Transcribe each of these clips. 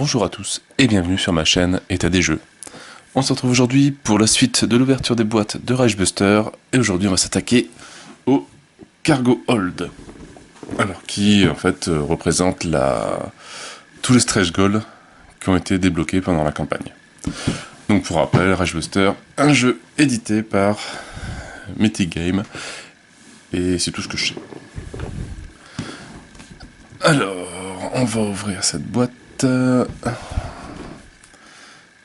Bonjour à tous et bienvenue sur ma chaîne État des jeux. On se retrouve aujourd'hui pour la suite de l'ouverture des boîtes de Reichsbuster et aujourd'hui on va s'attaquer au Cargo Hold. Alors qui en fait représente tous les stretch goals qui ont été débloqués pendant la campagne. Donc pour rappel, Reichsbuster, un jeu édité par Mythic Game et c'est tout ce que je sais. Alors, on va ouvrir cette boîte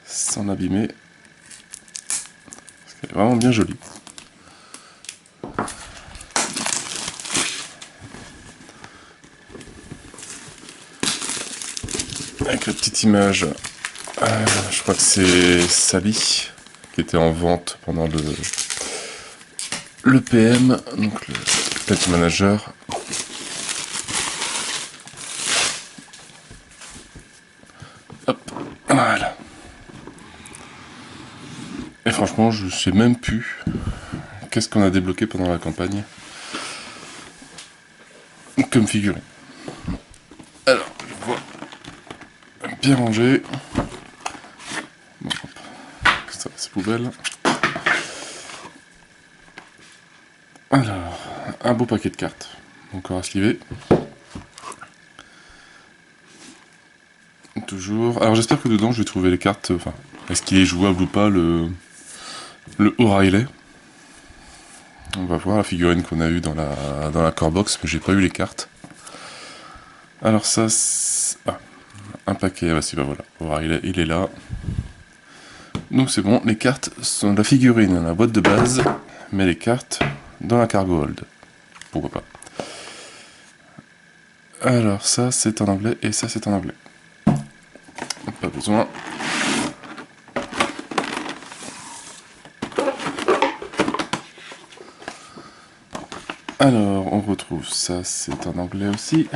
sans l'abîmer. Parce qu'elle est vraiment bien jolie. Avec la petite image, je crois que c'est Sally qui était en vente pendant le PM, donc le Pet Manager. Hop, voilà. Et franchement, je sais même plus qu'est-ce qu'on a débloqué pendant la campagne comme figurine. Alors, je vois bien rangé. Bon, hop, ça c'est poubelle. Alors, un beau paquet de cartes, encore à sliver. Toujours. Alors j'espère que dedans je vais trouver les cartes, enfin, est-ce qu'il est jouable ou pas le O'Reilly. On va voir la figurine qu'on a eue dans la core box, mais j'ai pas eu les cartes. Alors ça, un paquet, ah bah si, bah voilà, O'Reilly, il est là. Donc c'est bon, les cartes sont la figurine dans la boîte de base, mais les cartes dans la cargo hold. Pourquoi pas. Alors ça c'est en anglais et ça c'est en anglais. Pas besoin. Alors on retrouve ça, c'est en anglais aussi.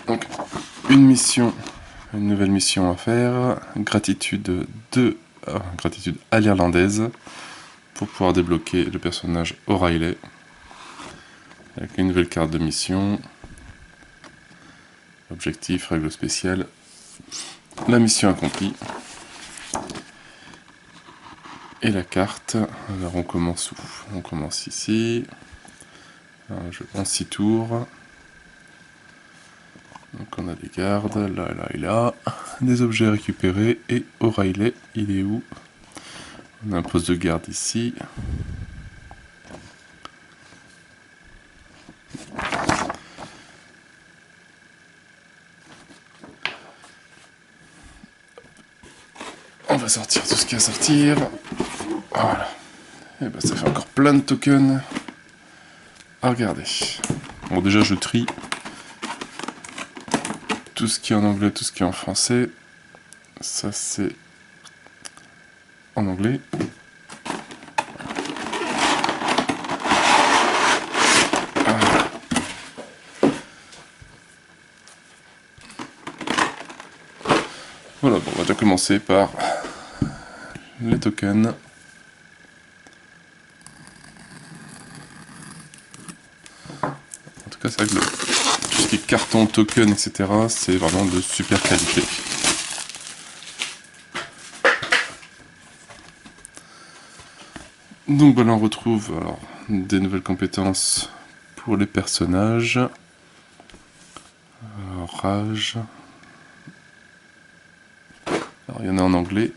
Donc une nouvelle mission à faire, gratitude à l'irlandaise, pour pouvoir débloquer le personnage O'Reilly, avec une nouvelle carte de mission, objectif, règle spéciale, la mission accomplie, et la carte. Alors on commence où? On commence ici, un jeu en 6 tours. Donc on a des gardes, là, là et là, des objets récupérés, et O'Reilly, il est où? On a un poste de garde ici. On va sortir tout ce qu'il y a à sortir. Voilà. Et ben ça fait encore plein de tokens à regarder. Bon déjà je trie tout ce qui est en anglais, tout ce qui est en français. Ça c'est en anglais. Voilà, bon, on va déjà commencer par les tokens. En tout cas, c'est vrai que tout ce qui est carton, token, etc., c'est vraiment de super qualité. Donc voilà, on retrouve alors, des nouvelles compétences pour les personnages. Rage. Alors il y en a en anglais,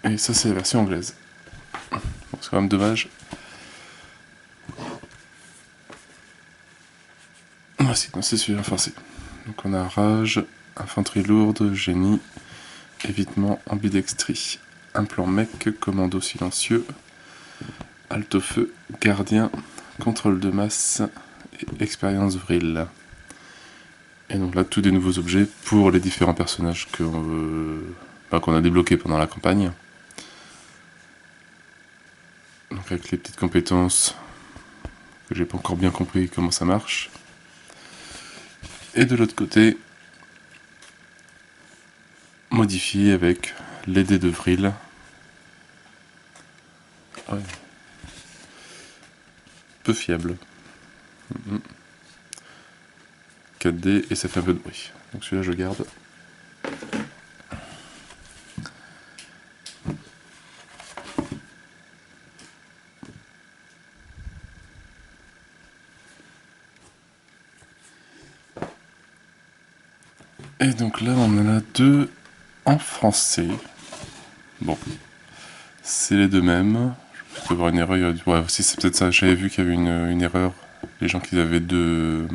et ça c'est la version anglaise. Bon, c'est quand même dommage. Ah si, c'est celui-là, français. Donc on a rage, infanterie lourde, génie, évitement, ambidextrie, implant mec, commando silencieux, halte au feu, gardien, contrôle de masse et expérience vril. Et donc là, tous des nouveaux objets pour les différents personnages qu'on a débloqués pendant la campagne. Donc avec les petites compétences que j'ai pas encore bien compris comment ça marche. Et de l'autre côté, modifié avec les dés de vril. Ouais. Peu fiable. 4D et ça fait un peu de bruit. Donc celui-là je garde. Et donc là on en a deux en français. Bon, c'est les deux mêmes. Je peux avoir une erreur. Ouais, aussi c'est peut-être ça. J'avais vu qu'il y avait une erreur. Les gens qui avaient deux.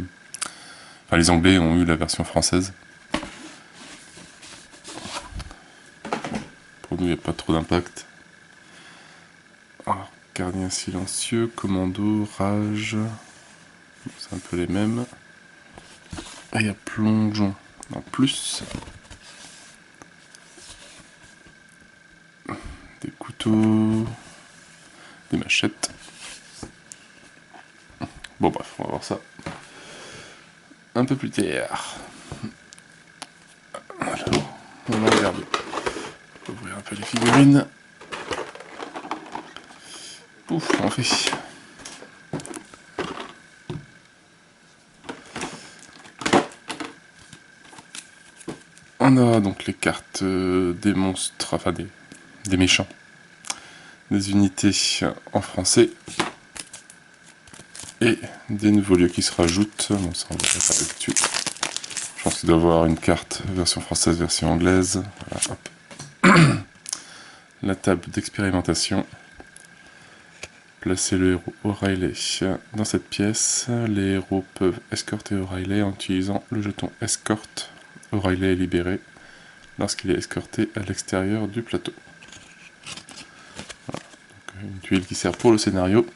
Enfin, les Anglais ont eu la version française. Pour nous, il n'y a pas trop d'impact. Alors, gardien silencieux, commando, rage. C'est un peu les mêmes. Et il y a plongeon en plus. Des couteaux. Des machettes. Bon, bref, on va voir ça un peu plus tard. Alors, on va regarder. On va ouvrir un peu les figurines. Pouf, on fait. On a donc les cartes des monstres, enfin des méchants, des unités en français et des nouveaux lieux qui se rajoutent. Bon, ça on va faire tout de suite. Je pense qu'il doit y avoir une carte version française, version anglaise. Voilà, hop. La table d'expérimentation. Placez le héros O'Reilly dans cette pièce. Les héros peuvent escorter O'Reilly en utilisant le jeton escorte. O'Reilly est libéré lorsqu'il est escorté à l'extérieur du plateau. Voilà. Donc, une tuile qui sert pour le scénario.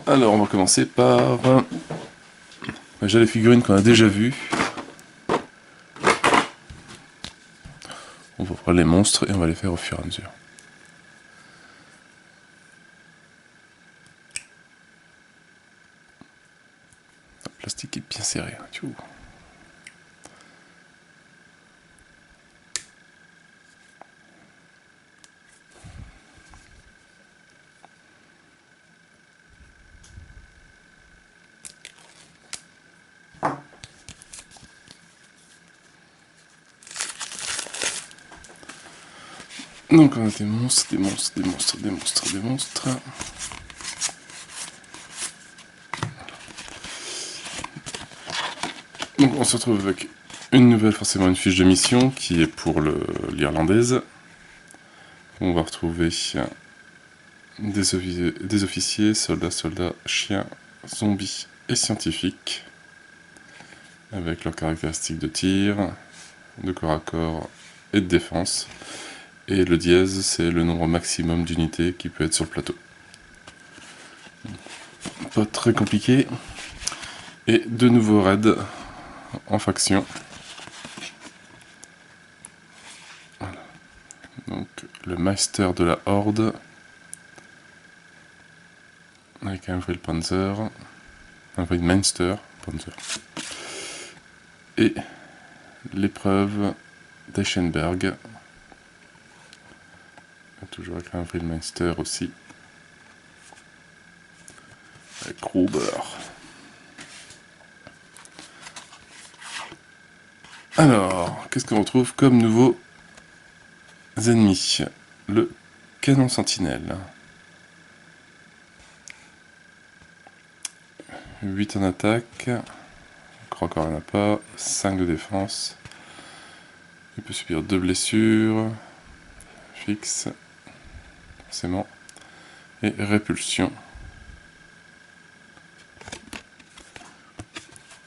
Alors on va commencer par déjà les figurines qu'on a déjà vues. On va voir les monstres et on va les faire au fur et à mesure. Le plastique est bien serré. Tchou. Donc on a des monstres, des monstres, des monstres, des monstres, des monstres. Donc on se retrouve avec une nouvelle, forcément une fiche de mission qui est pour l'irlandaise. On va retrouver des officiers, soldats, chiens, zombies et scientifiques, avec leurs caractéristiques de tir, de corps à corps et de défense. Et le dièse, c'est le nombre maximum d'unités qui peut être sur le plateau. Pas très compliqué. Et de nouveaux raids en faction. Voilà. Donc le Meister de la Horde, avec un Panzer, un Meister Panzer. Et l'épreuve d'Eichenberg, toujours avec un Meister aussi, avec Gruber. Alors, qu'est-ce qu'on retrouve comme nouveaux ennemis? Le canon sentinelle. 8 en attaque. Crois qu'il n'y en a pas. 5 de défense. Il peut subir 2 blessures. Fixe. Forcément. Et répulsion.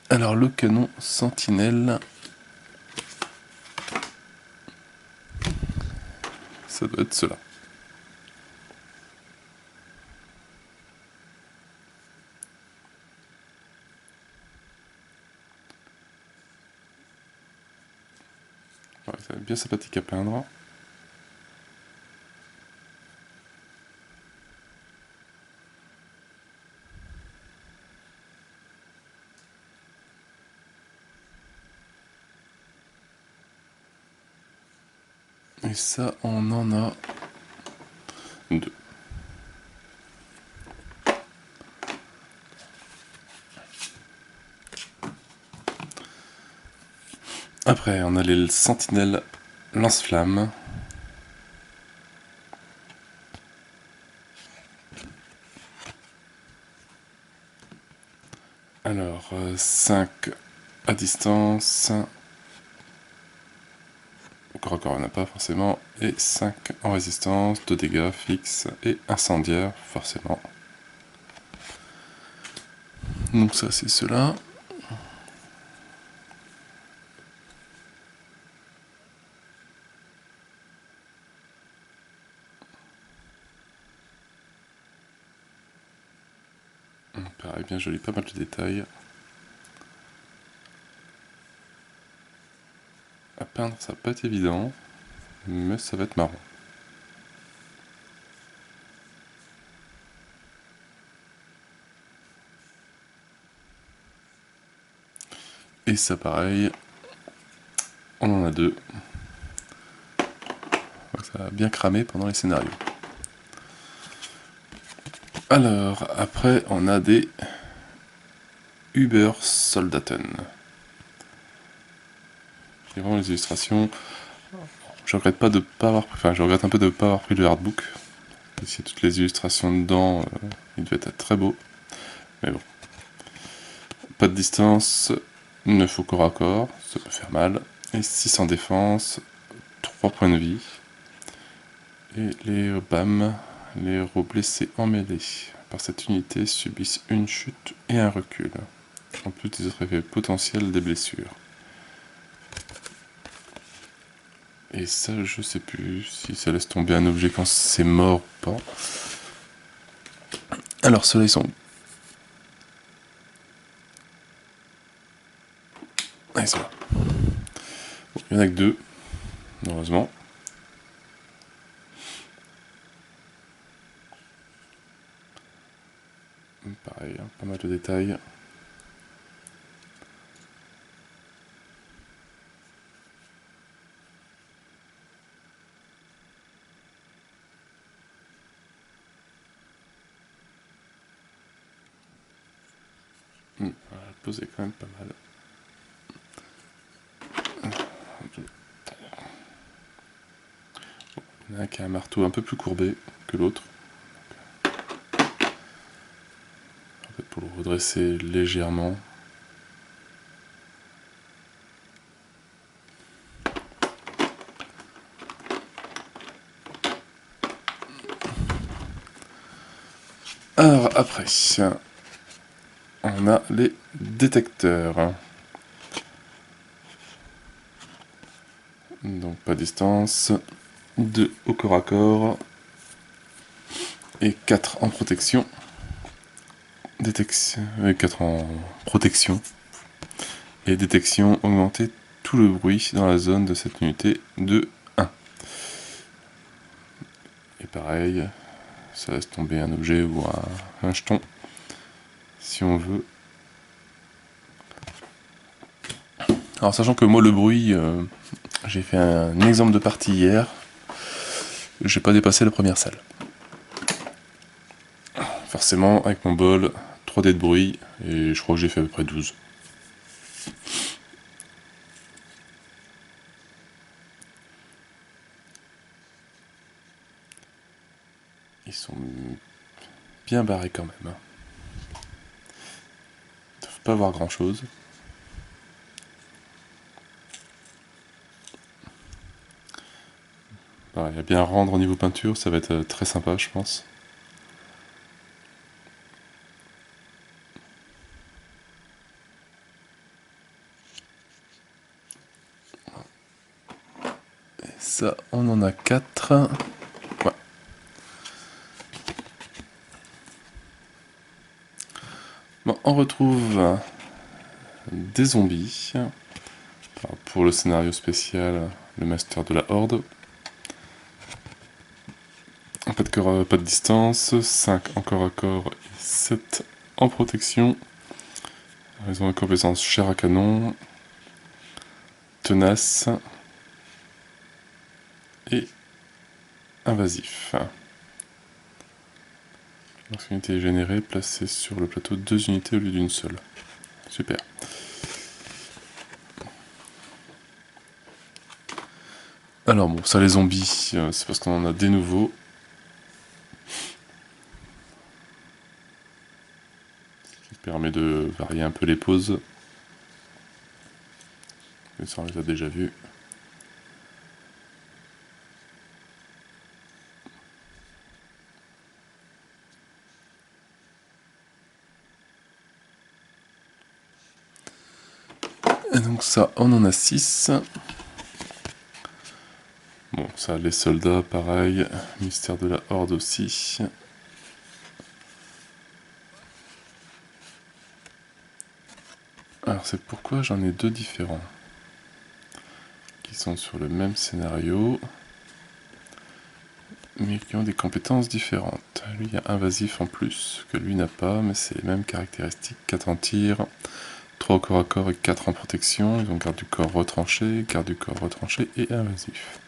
Alors le canon sentinelle. Ça doit être cela. Ouais, ça va être bien sympathique à peindre. Et ça, on en a 2. Après, on a les sentinelles lance-flammes. Alors, 5 à distance. Au corps à corps, il n'y en a pas forcément. Et 5 en résistance, 2 dégâts fixes et incendiaires, forcément. Donc ça, c'est cela. Pareil, bien joli, pas mal de détails. À peindre, ça va pas être évident, mais ça va être marrant. Et ça, pareil, on en a 2. Donc ça va bien cramer pendant les scénarios. Alors, après, on a des Übersoldaten. C'est vraiment les illustrations. Je regrette pas de pas avoir pris, enfin, je regrette un peu de ne pas avoir pris le hardbook. S'il y a toutes les illustrations dedans, il devait être très beau. Mais bon. Pas de distance, 9 au corps à corps, ça peut faire mal. Et 6 en défense, 3 points de vie. Et les BAM, les héros blessés en mêlée par cette unité subissent une chute et un recul, en plus des autres effets potentiels des blessures. Et ça, je sais plus si ça laisse tomber un objet quand c'est mort ou pas. Alors ceux-là, ils sont... Ah, ils sont là. Bon, il n'y en a que 2, heureusement. Pareil, hein, pas mal de détails. La pose est quand même pas mal. Il y en a un qui a un marteau un peu plus courbé que l'autre. En fait, pour le redresser légèrement. Alors après, on a les détecteurs. Donc pas distance, 2 au corps à corps et 4 en protection. Détection, 4 en protection. Et détection augmenter tout le bruit dans la zone de cette unité de 1. Et pareil, ça laisse tomber un objet ou un jeton si on veut. Alors sachant que moi le bruit, j'ai fait un exemple de partie hier, j'ai pas dépassé la première salle. Forcément avec mon bol, 3D de bruit, et je crois que j'ai fait à peu près 12. Ils sont bien barrés quand même. Ils doivent pas avoir grand chose. Il y a bien rendre au niveau peinture, ça va être très sympa je pense. Et ça, on en a 4. Ouais. Bon, on retrouve des zombies. Alors, pour le scénario spécial, le master de la horde. Pas de distance, 5 en corps à corps et 7 en protection. Ils ont une compétence chair à canon, tenace et invasif. Lorsqu'une unité est générée, placez sur le plateau 2 unités au lieu d'une seule. Super. Alors bon, ça les zombies, c'est parce qu'on en a des nouveaux. Ce qui permet de varier un peu les poses. Mais ça on les a déjà vus. Et donc ça, on en a 6. Bon, ça, les soldats, pareil. Mystère de la Horde aussi. Alors c'est pourquoi j'en ai 2 différents. Qui sont sur le même scénario. Mais qui ont des compétences différentes. Lui, il y a invasif en plus, que lui n'a pas, mais c'est les mêmes caractéristiques. 4 en tir, 3 au corps à corps et 4 en protection. Ils ont garde du corps retranché, garde du corps retranché et invasif.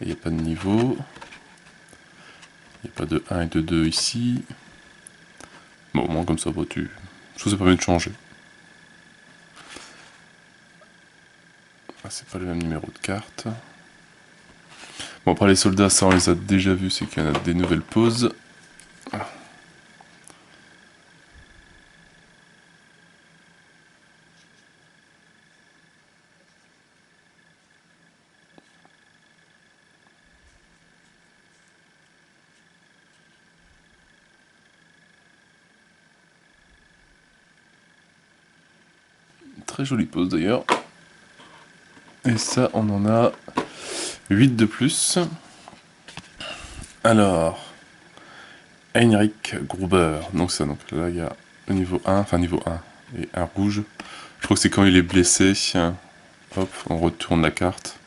Et il n'y a pas de niveau. Il n'y a pas de 1 et de 2 ici. Bon, au moins comme ça, bah, ça permet de changer. Ah, c'est pas le même numéro de carte. Bon, après les soldats, ça on les a déjà vus, c'est qu'il y en a des nouvelles poses. Très jolie pose d'ailleurs. Et ça, on en a 8 de plus. Alors, Heinrich Gruber. Donc ça, donc là il y a le niveau 1, enfin niveau 1 et un rouge. Je crois que c'est quand il est blessé. Hop, on retourne la carte.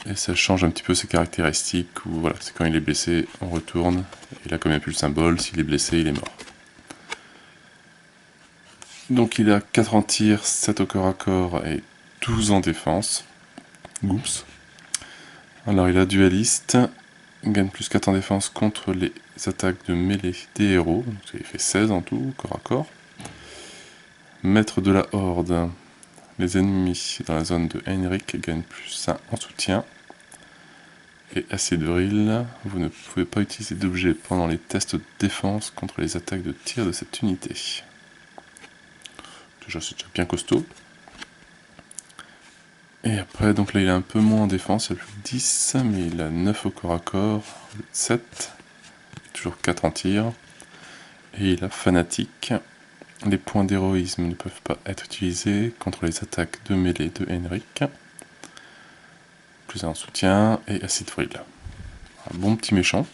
Et ça change un petit peu ses caractéristiques. Ou voilà, c'est quand il est blessé, on retourne. Et là, comme il n'y a plus le symbole, s'il est blessé, il est mort. Donc il a 4 en tir, 7 au corps à corps et 12 en défense. Oups. Alors il a dualiste, il gagne plus 4 en défense contre les attaques de mêlée des héros. Donc il fait 16 en tout, corps à corps. Maître de la horde. Les ennemis dans la zone de Heinrich gagnent plus 1 en soutien. Et acid drill, vous ne pouvez pas utiliser d'objets pendant les tests de défense contre les attaques de tir de cette unité. Déjà c'est déjà bien costaud. Et après, donc là il a un peu moins en défense, il a plus 10, mais il a 9 au corps à corps, 7, toujours 4 en tir. Et il a fanatique. Les points d'héroïsme ne peuvent pas être utilisés contre les attaques de mêlée de Heinrich. Plus 1 en soutien, et acid frill. Un bon petit méchant.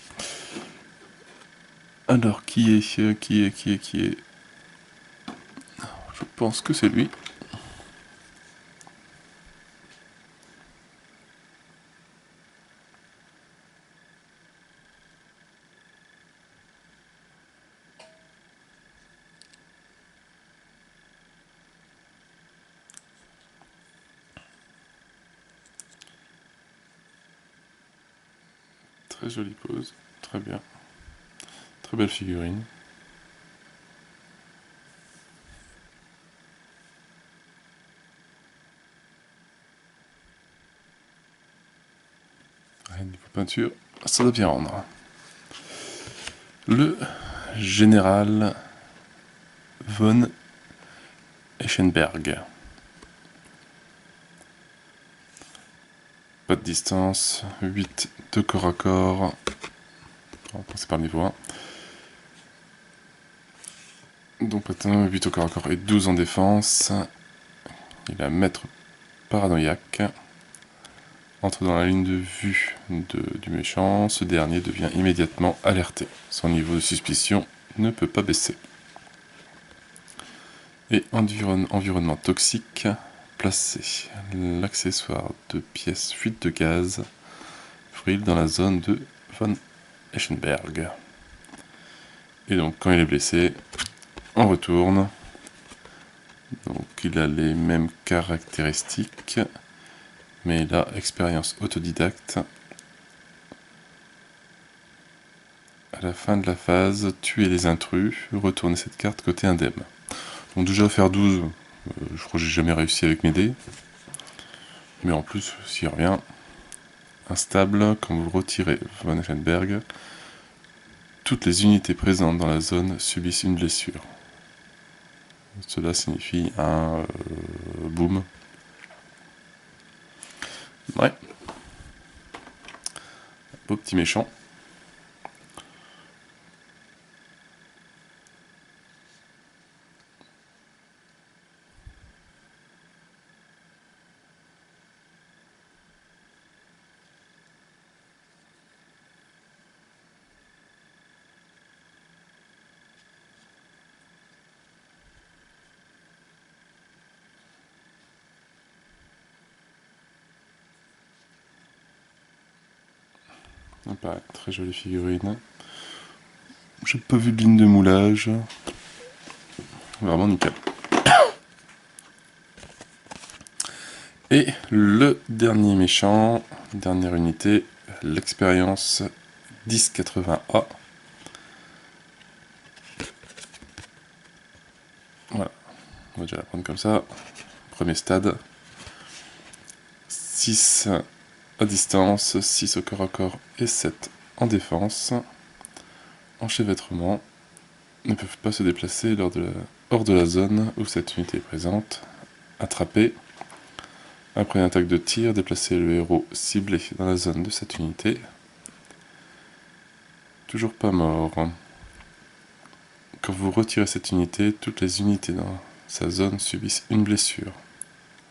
Alors, qui est Je pense que c'est lui. Très jolie pose, très bien. Très belle figurine. Niveau peinture, ça doit bien rendre. Le général von Eschenberg. Pas de distance, 8 de corps à corps. On va passer par le niveau 1. Donc maintenant 8 au corps à corps et 12 en défense. Il a maître paranoïaque. Entre dans la ligne de vue du méchant, ce dernier devient immédiatement alerté. Son niveau de suspicion ne peut pas baisser. Et environnement toxique, placé l'accessoire de pièces fuite de gaz, frill dans la zone de von Eschenberg. Et donc quand il est blessé, on retourne. Donc il a les mêmes caractéristiques, mais là, expérience autodidacte. À la fin de la phase, tuer les intrus, retourner cette carte côté indemne. Donc déjà faire 12, je crois que j'ai jamais réussi avec mes dés. Mais en plus, s'il revient, instable, quand vous retirez Von Eschenberg, toutes les unités présentes dans la zone subissent une blessure. Cela signifie un boom. Ouais. Beau petit méchant. Pareil, très jolie figurine. J'ai pas vu de ligne de moulage. Vraiment nickel. Et le dernier méchant, dernière unité, l'expérience 1080A. Voilà, on va déjà la prendre comme ça. Premier stade. 6 à distance, 6 au corps à corps et 7 en défense. Enchevêtrement. Ne peuvent pas se déplacer hors de la zone où cette unité est présente. Attraper. Après une attaque de tir, déplacer le héros ciblé dans la zone de cette unité. Toujours pas mort. Quand vous retirez cette unité, toutes les unités dans sa zone subissent une blessure.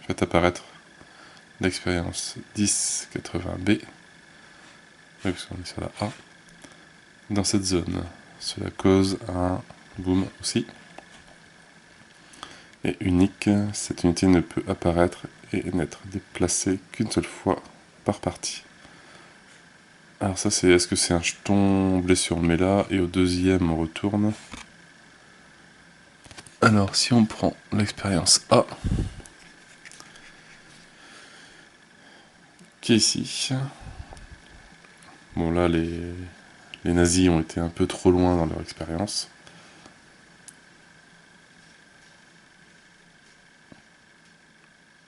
Faites apparaître l'expérience 1080B. Oui, parce qu'on est sur la A. Dans cette zone, cela cause un boom aussi. Et unique, cette unité ne peut apparaître et n'être déplacée qu'une seule fois par partie. Alors ça c'est, est-ce que c'est un jeton blessure? On le met là, et au deuxième on retourne. Alors si on prend l'expérience A, qui est ici. Bon là les nazis ont été un peu trop loin dans leur expérience.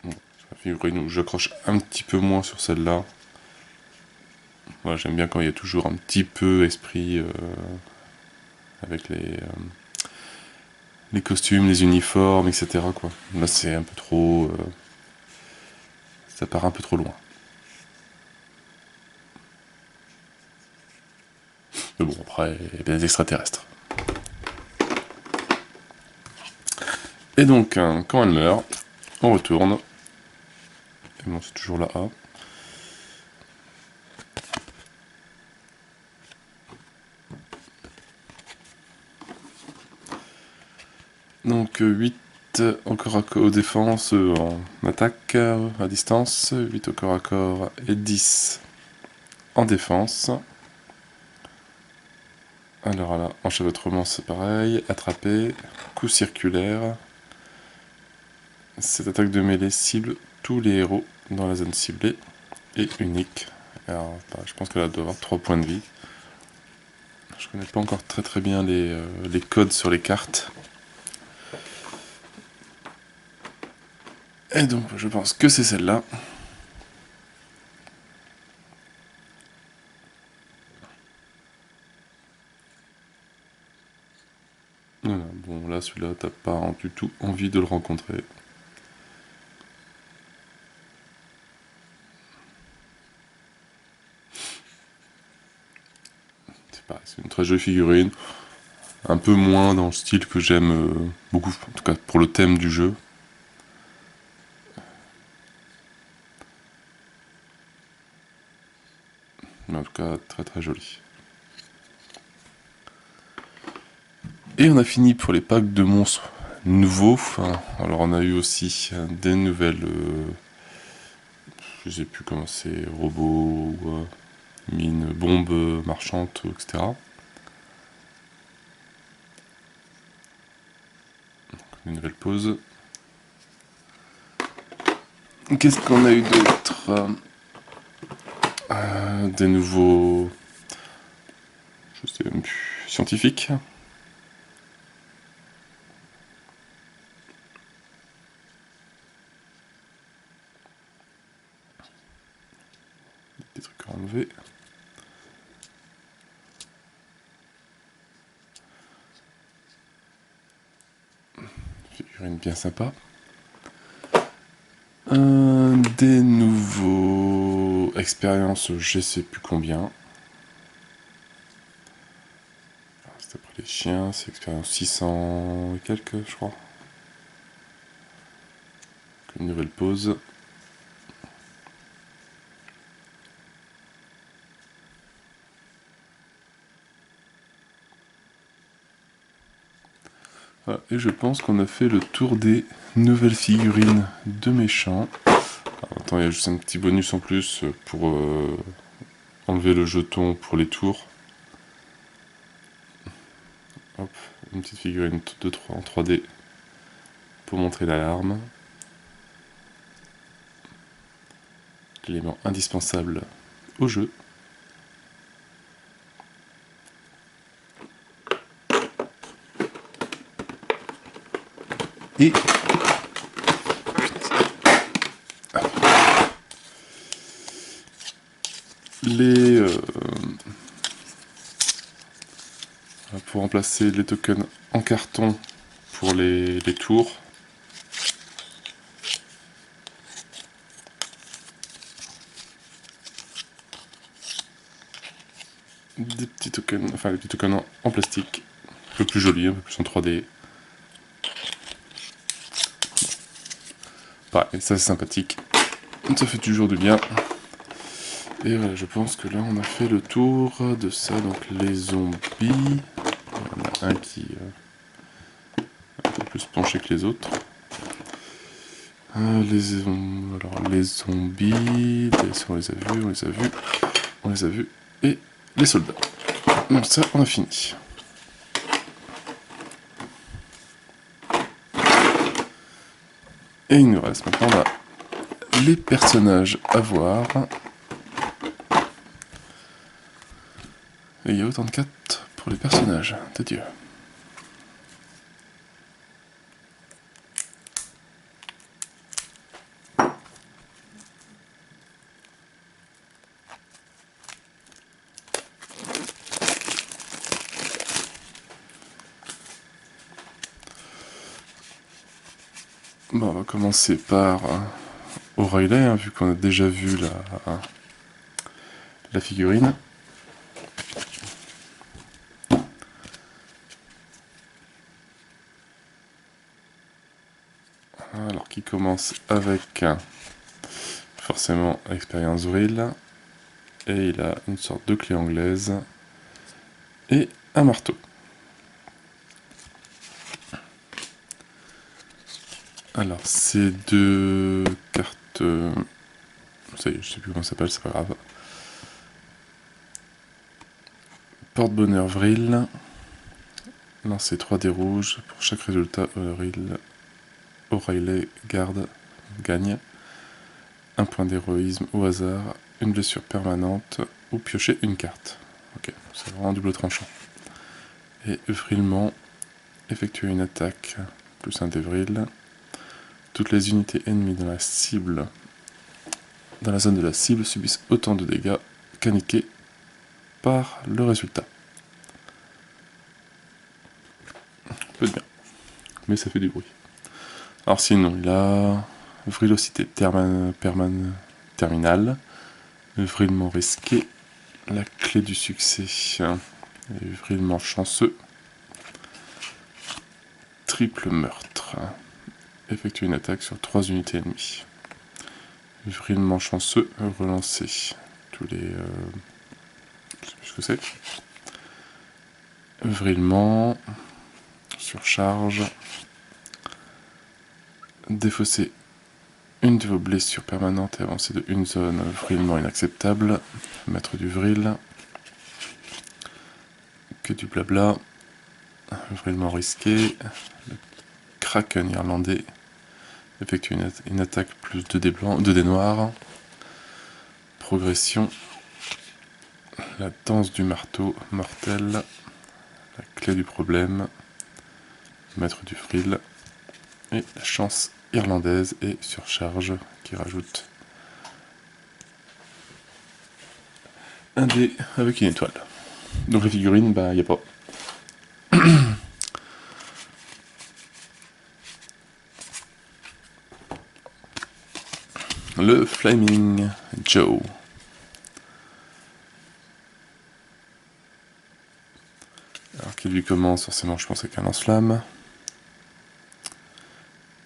Bon, la figurine, j'accroche un petit peu moins sur celle-là. Voilà, j'aime bien quand il y a toujours un petit peu esprit avec les costumes, les uniformes, etc. quoi. Là c'est un peu trop... ça part un peu trop loin. Mais bon, après, il y a des extraterrestres. Et donc, quand elle meurt, on retourne. Et bon, c'est toujours la A. Donc 8 au corps à corps aux défenses, en attaque à distance, 8 au corps à corps et 10 en défense. Alors là, enchevêtrement c'est pareil, attraper, coup circulaire. Cette attaque de mêlée cible tous les héros dans la zone ciblée et unique. Alors je pense qu'elle doit avoir 3 points de vie. Je connais pas encore très bien les codes sur les cartes. Et donc je pense que c'est celle-là. Voilà, bon là celui-là t'as pas du tout envie de le rencontrer. C'est une très jolie figurine, un peu moins dans le style que j'aime beaucoup, en tout cas pour le thème du jeu. Mais en tout cas très jolie. Et on a fini pour les packs de monstres nouveaux. Alors on a eu aussi des nouvelles, je sais plus comment c'est, robots, mines, bombes marchandes, etc. Une nouvelle pause. Qu'est-ce qu'on a eu d'autre? Des nouveaux, je sais même plus, scientifiques. Des trucs à enlever. Figurine bien sympa. Des nouveaux expériences, je sais plus combien. C'est après les chiens, c'est expérience 600 et quelques, je crois. Une nouvelle pause. Voilà, et je pense qu'on a fait le tour des nouvelles figurines de méchants. Alors, attends, il y a juste un petit bonus en plus pour enlever le jeton pour les tours. Hop, une petite figurine 3 en 3D pour montrer l'alarme. L'élément indispensable au jeu. Et les pour remplacer les tokens en carton pour les tours. Des petits tokens, enfin les petits tokens en plastique, un peu plus jolis, un peu plus en 3D. Pareil, ça c'est sympathique, ça fait toujours du bien. Et voilà, je pense que là on a fait le tour de ça, donc les zombies. Il y en a un qui est un peu plus penché que les autres. Alors les zombies, on les a vus, et les soldats. Donc ça, on a fini. Et il nous reste maintenant là, les personnages à voir. Et il y a autant de cartes pour les personnages, de Dieu. Bon, on va commencer par O'Reilly, hein, vu qu'on a déjà vu la figurine. Alors, qui commence avec forcément l'expérience Vril. Et il a une sorte de clé anglaise et un marteau. Alors, ces deux cartes... ça y est, je sais plus comment ça s'appelle, c'est pas grave. Porte-bonheur Vril. Lancer 3 dés rouges. Pour chaque résultat, O'Reilly gagne. Un point d'héroïsme au hasard. Une blessure permanente. Ou piocher une carte. Ok, c'est vraiment double tranchant. Et Vrillement. Effectuer une attaque. Plus un d'Evril. Toutes les unités ennemies dans la zone de la cible subissent autant de dégâts qu'indiqués par le résultat. Peu de bien, mais ça fait du bruit. Alors sinon, il a Vrilocité terminale, Vrillement risqué, la clé du succès, Vrillement chanceux, triple meurtre. Effectuer une attaque sur 3 unités ennemies. Vrillement chanceux, relancer tous les... je sais plus ce que c'est. Vrillement, surcharge, défausser une de vos blessures permanentes et avancer de une zone, Vrillement inacceptable, mettre du vril, que du blabla, Vrillement risqué, le kraken irlandais, effectuer une attaque plus 2 dés blancs, 2 dés noirs, progression, la danse du marteau mortel, la clé du problème, mettre du vril, et la chance irlandaise et surcharge qui rajoute un dé avec une étoile. Donc la figurine, bah y a pas. Le Flaming Joe. Alors qui lui commence forcément, je pense, avec un lance-flamme.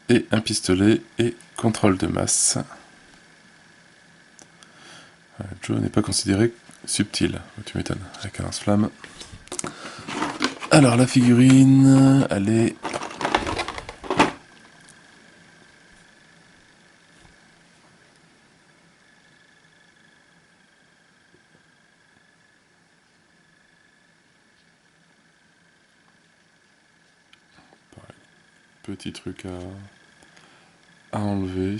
Et un pistolet et contrôle de masse. Joe n'est pas considéré subtil, tu m'étonnes, avec un lance-flamme. Alors la figurine, elle est... Petit truc à enlever.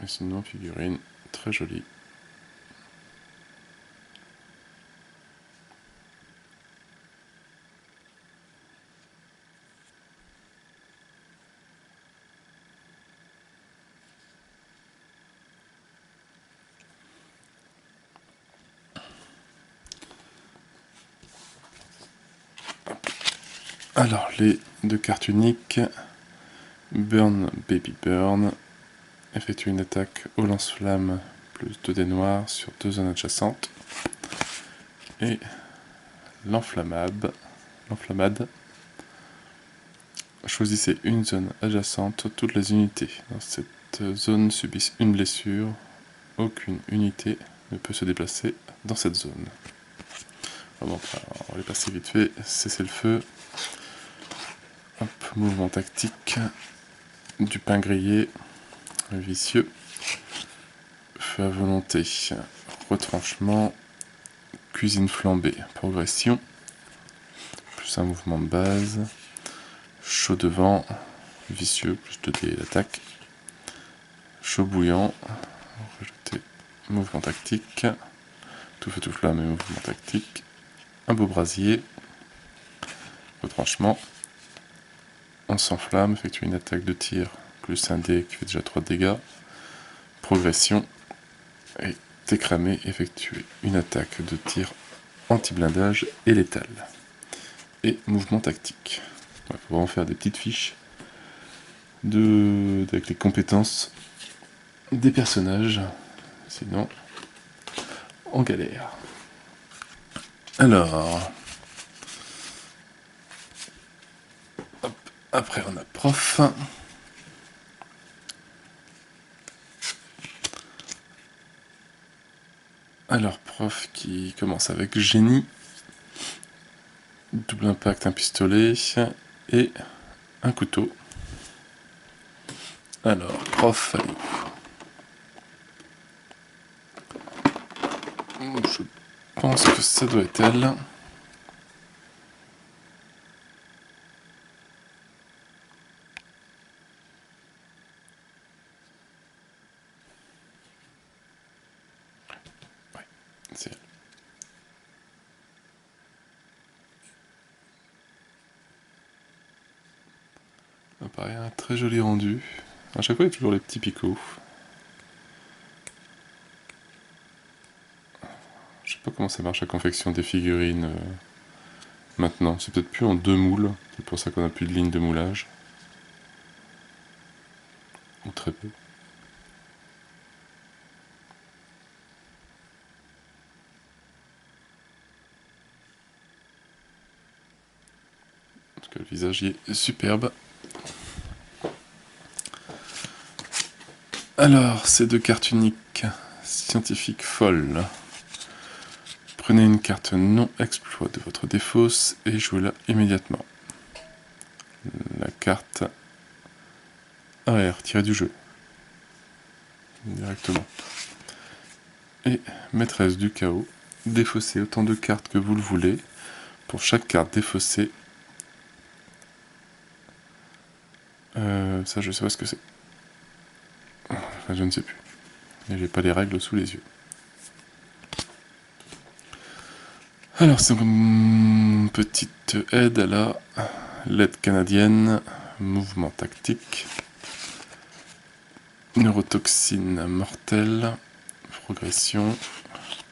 Et sinon, figurine très jolie. Alors, les deux cartes uniques. Burn Baby Burn. Effectue une attaque au lance-flamme plus 2 dés noirs sur 2 zones adjacentes. Et l'enflammade. Choisissez une zone adjacente. Toutes les unités dans cette zone subissent une blessure. Aucune unité ne peut se déplacer dans cette zone. Bon, on va les passer vite fait. Cessez le feu. Hop, mouvement tactique. Du pain grillé. Vicieux. Feu à volonté. Retranchement. Cuisine flambée. Progression. Plus un mouvement de base. Chaud devant. Vicieux. Plus 2 dés d'attaque. Chaud bouillant. Rejeter. Mouvement tactique. Tout feu tout flamme et mouvement tactique. Un beau brasier. Retranchement. On s'enflamme, effectue une attaque de tir plus un dé qui fait déjà 3 dégâts. Progression. Et t'écramer, effectuer une attaque de tir anti-blindage et létale. Et mouvement tactique. Il faut vraiment faire des petites fiches avec les compétences des personnages. Sinon, on galère. Alors... Hop, après on a prof. Alors prof qui commence avec génie. Double impact, un pistolet et un couteau. Alors, prof, allez. Je pense que ça doit être elle. Ouais, c'est elle. Ça paraît un très joli rendu. À chaque fois, il y a toujours les petits picots. Je sais pas comment ça marche la confection des figurines maintenant. C'est peut-être plus en 2 moules. C'est pour ça qu'on a plus de ligne de moulage. Ou très peu. En tout cas, le visage y est superbe. Alors, ces 2 cartes uniques. Scientifique folle. Prenez une carte non-exploit de votre défausse et jouez-la immédiatement. La carte AR, tirée du jeu. Directement. Et maîtresse du chaos. Défaussez autant de cartes que vous le voulez. Pour chaque carte défaussée. Ça, je sais pas ce que c'est. Enfin, je ne sais plus. Et j'ai pas les règles sous les yeux. Alors, c'est une petite aide à la l'aide canadienne, mouvement tactique. Neurotoxine mortelle, progression,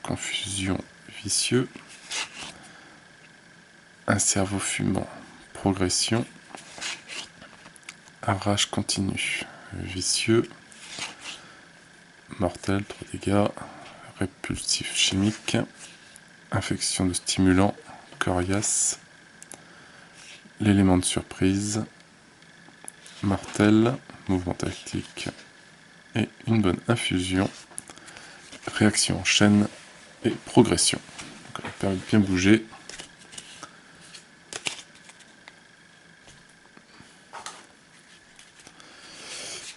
confusion vicieux, un cerveau fumant, progression, arrache continue, vicieux, mortel, 3 dégâts, répulsif chimique, infection de stimulant, coriace, l'élément de surprise, mortel, mouvement tactique et une bonne infusion, réaction en chaîne et progression. Donc, elle permet de bien bouger.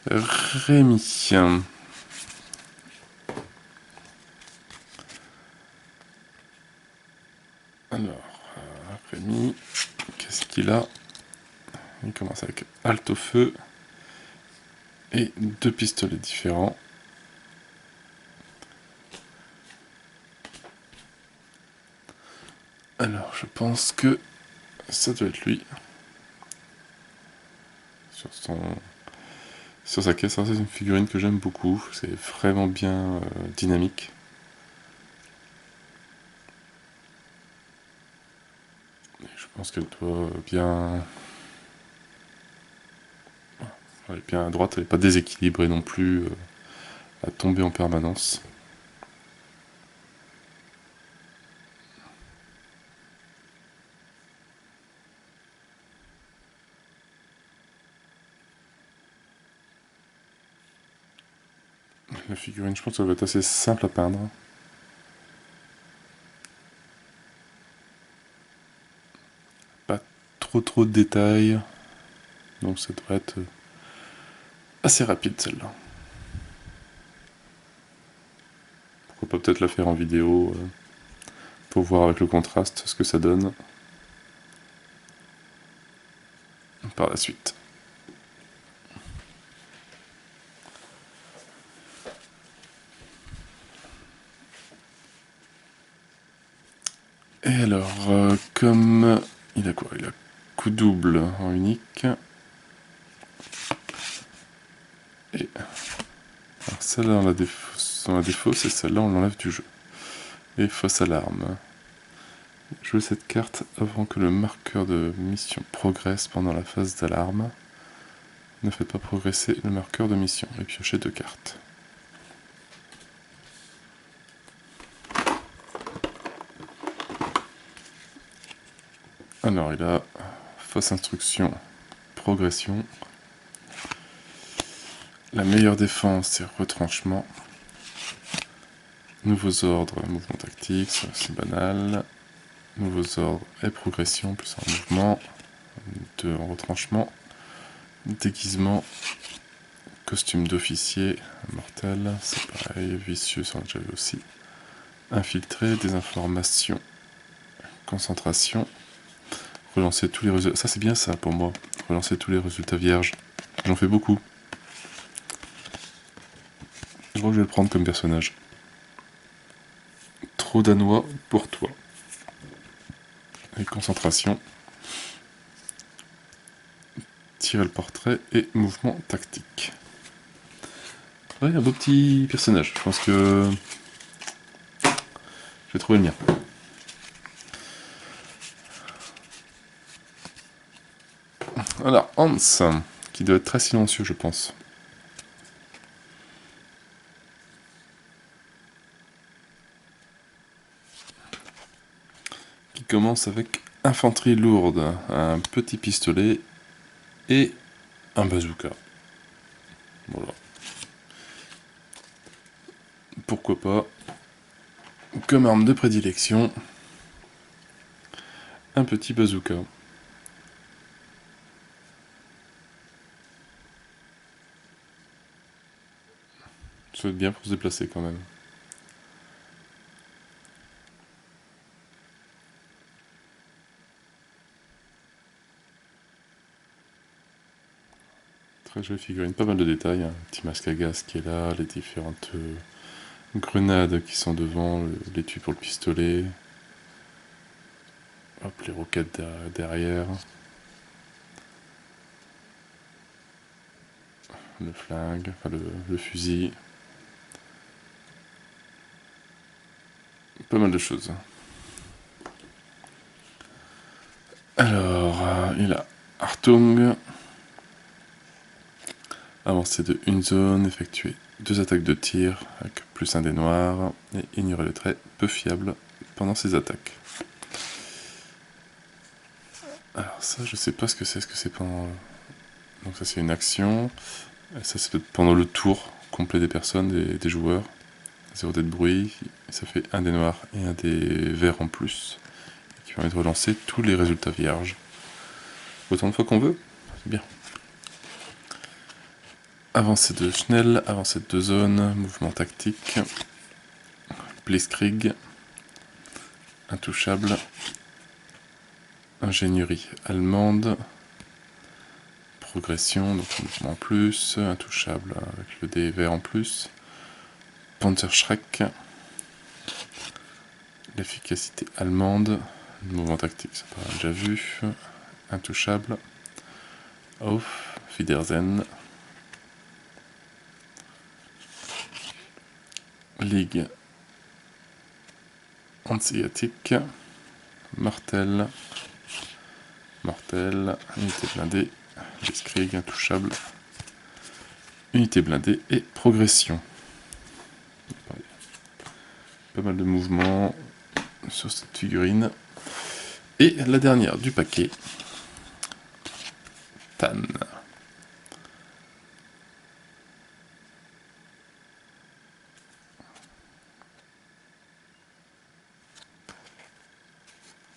Rémi. Alors, Rémi, qu'est-ce qu'il a? Il commence avec halte au feu et 2 pistolets différents. Alors, je pense que ça doit être lui. Sur sa caisse, c'est une figurine que j'aime beaucoup. C'est vraiment bien dynamique. Et je pense qu'elle doit bien... Elle est bien à droite, elle n'est pas déséquilibrée non plus à tomber en permanence. La figurine, je pense qu'elle va être assez simple à peindre. Pas trop de détails. Donc ça devrait être assez rapide celle-là. Pourquoi pas peut-être la faire en vidéo pour voir avec le contraste ce que ça donne par la suite. Et alors, comme... Il a quoi? Il a coup double en unique. Et... Alors celle-là, on la défausse et celle-là, on l'enlève du jeu. Et fausse alarme. Jouez cette carte avant que le marqueur de mission progresse pendant la phase d'alarme. Ne faites pas progresser le marqueur de mission et piochez 2 cartes. Alors, il a fausse instruction, progression. La meilleure défense, c'est retranchement. Nouveaux ordres, mouvement tactique, c'est banal. Nouveaux ordres et progression, plus en mouvement. 2 en retranchement. Déguisement. Costume d'officier, mortel, c'est pareil. Vicieux, ça on a déjà vu aussi. Infiltré, désinformation. Concentration. Relancer tous les résultats. Ça, c'est bien ça pour moi. Relancer tous les résultats vierges. J'en fais beaucoup. Je crois que je vais le prendre comme personnage. Trop danois pour toi. Et concentration. Tirer le portrait et mouvement tactique. Ouais, un beau petit personnage. Je pense que je vais trouver le mien. Alors, Hans, qui doit être très silencieux, je pense. Qui commence avec infanterie lourde, un petit pistolet et un bazooka. Voilà. Pourquoi pas. Comme arme de prédilection, un petit bazooka. Ça va être bien pour se déplacer quand même. Très jolie figurine, pas mal de détails. Un petit masque à gaz qui est là, les différentes grenades qui sont devant, l'étui pour le pistolet. Hop, les roquettes derrière. le flingue, enfin le fusil. Pas mal de choses. Alors, il a Hartung. Avancer de une zone, effectuer 2 attaques de tir avec plus un des noirs et ignorer le trait peu fiable pendant ses attaques. Alors ça, je sais pas ce que c'est pendant... Donc ça c'est une action, et ça c'est peut-être pendant le tour complet des personnes, des joueurs. 0 dés de bruit, et ça fait un des noirs et un des verts en plus, qui permet de relancer tous les résultats vierges. Autant de fois qu'on veut, c'est bien. Avancée de Schnell, avancée de 2 zones, mouvement tactique, Blitzkrieg, intouchable, ingénierie allemande, progression, donc mouvement en plus, intouchable avec le dé vert en plus, Panzerschreck, l'efficacité allemande, mouvement tactique, ça paraît déjà vu, intouchable, Auf Wiedersehen, Ligue hanséatique, Martel, unité blindée, Blitzkrieg, intouchable, unité blindée et progression. Pas mal de mouvements sur cette figurine. Et la dernière du paquet, Tan.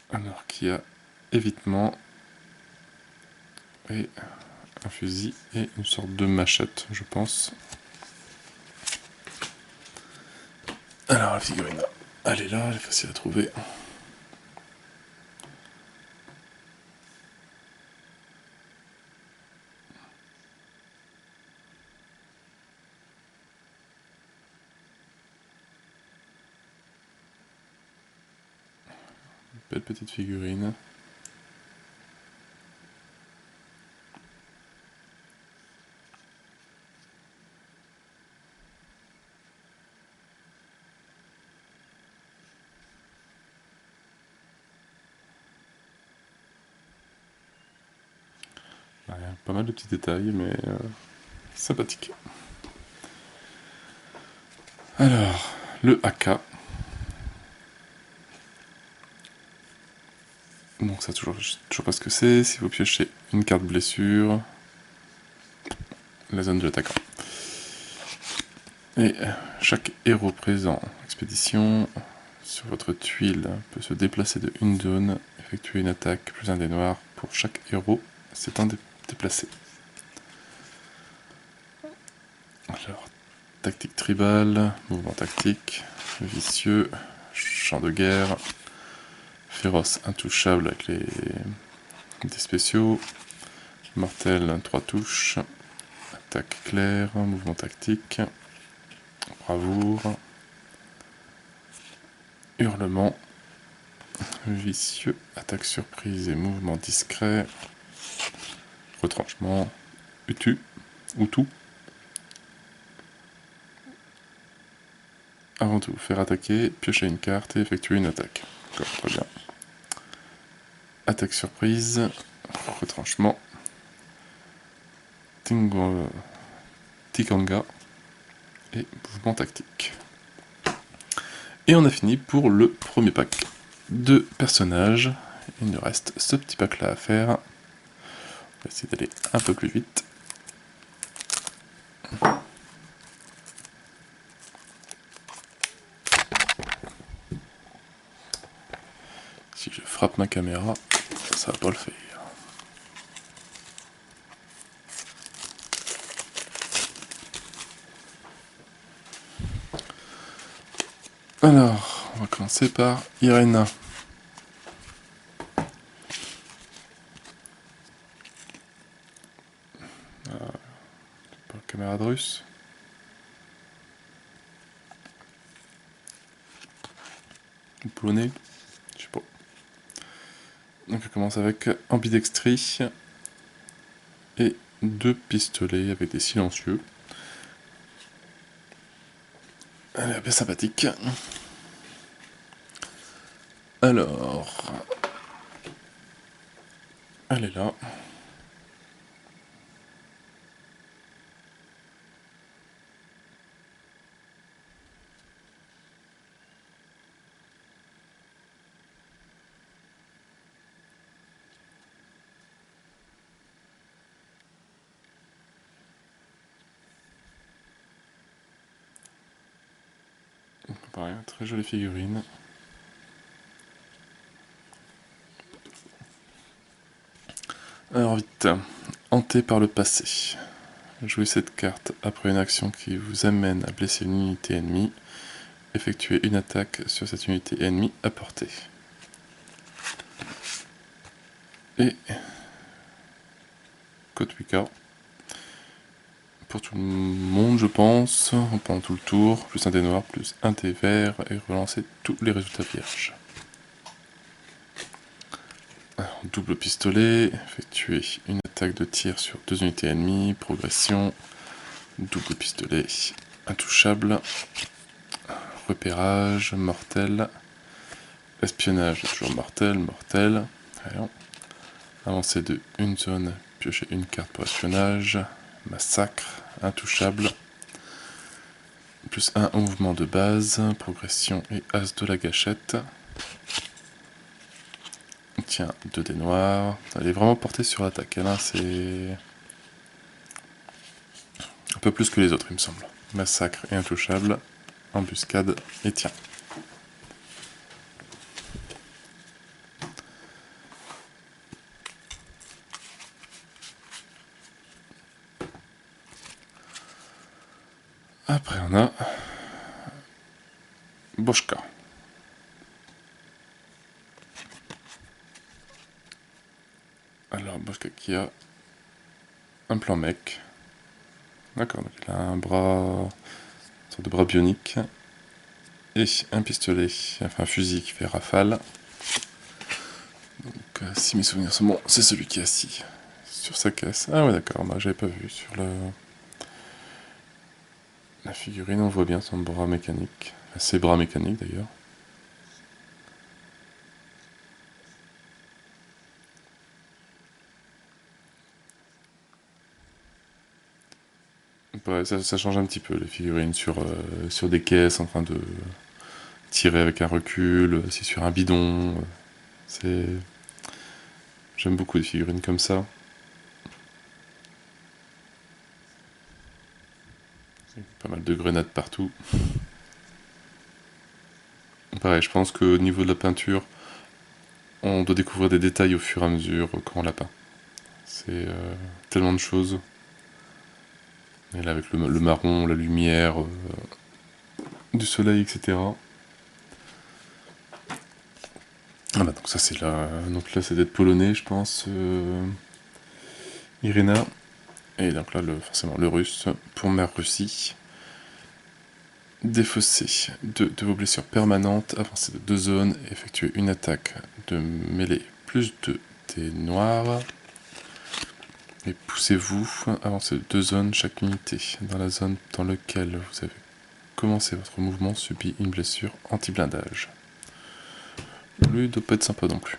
Alors qui a évitement et un fusil et une sorte de machette, je pense. Alors la figurine, elle est là, elle est facile à trouver. Belle petite figurine. Ouais, pas mal de petits détails, mais sympathique. Alors, le AK. Donc ça toujours pas ce que c'est. Si vous piochez une carte blessure, la zone de l'attaquant. Et chaque héros présent en expédition sur votre tuile peut se déplacer de une zone, effectuer une attaque plus un des noirs pour chaque héros s'étant déplacé. Alors, tactique tribale, mouvement tactique, vicieux, champ de guerre, féroce intouchable avec des spéciaux, mortel 3 touches, attaque claire, mouvement tactique, bravoure, hurlement, vicieux, attaque surprise et mouvement discret, retranchement, utu, ou tout. Avant tout, faire attaquer, piocher une carte et effectuer une attaque. D'accord, très bien. Attaque surprise, retranchement, Tikanga et mouvement tactique. Et on a fini pour le premier pack de personnages. Il nous reste ce petit pack là à faire. On va essayer d'aller un peu plus vite. Si je frappe ma caméra, ça va pas le faire. Alors, on va commencer par Irena. Par caméra de russe. Ou polonais, je sais pas. Donc on commence avec ambidextrie et 2 pistolets avec des silencieux. Elle est bien sympathique. Alors, elle est là. Pareil, très jolie figurine. Alors vite, hanté par le passé. Jouez cette carte après une action qui vous amène à blesser une unité ennemie. Effectuez une attaque sur cette unité ennemie à portée. Et Kotwika. Pour tout le monde, je pense, pendant tout le tour, plus un dé noir, plus un dé vert, et relancer tous les résultats vierges. Alors, double pistolet, effectuer une attaque de tir sur 2 unités ennemies, progression, double pistolet, intouchable, repérage, mortel, espionnage, toujours mortel, mortel, voyons. Avancer de une zone, piocher une carte pour espionnage, massacre, intouchable, plus 1 au mouvement de base, progression et as de la gâchette. Tiens, 2 dés noirs. Elle est vraiment portée sur l'attaque, hein, c'est un peu plus que les autres, il me semble. Massacre et intouchable, embuscade et tiens. Après on a Boschka. Alors Boschka qui a un plan mec. D'accord, donc il a un bras, une sorte de bras bionique. Et un pistolet, enfin un fusil qui fait rafale. Donc si mes souvenirs sont bons, c'est celui qui est assis sur sa caisse. Ah ouais d'accord, bah, j'avais pas vu sur la figurine, on voit bien son bras mécanique. Enfin, ses bras mécaniques d'ailleurs. Ouais, ça change un petit peu les figurines sur des caisses en train de tirer avec un recul, c'est sur un bidon. C'est... J'aime beaucoup les figurines comme ça. Pas mal de grenades partout. Pareil, je pense qu'au niveau de la peinture, on doit découvrir des détails au fur et à mesure quand on la peint. C'est tellement de choses. Et là, avec le marron, la lumière, du soleil, etc. Ah bah donc ça c'est là. Donc là c'est d'être polonais, je pense. Irina. Et donc là forcément le russe pour Mère Russie. Défausser de vos blessures permanentes, avancer de 2 zones et effectuer une attaque de mêlée plus de dés noirs. Et poussez-vous, avancez de 2 zones, chaque unité dans la zone dans laquelle vous avez commencé votre mouvement subit une blessure anti-blindage. Lui, il doit pas être sympa non plus.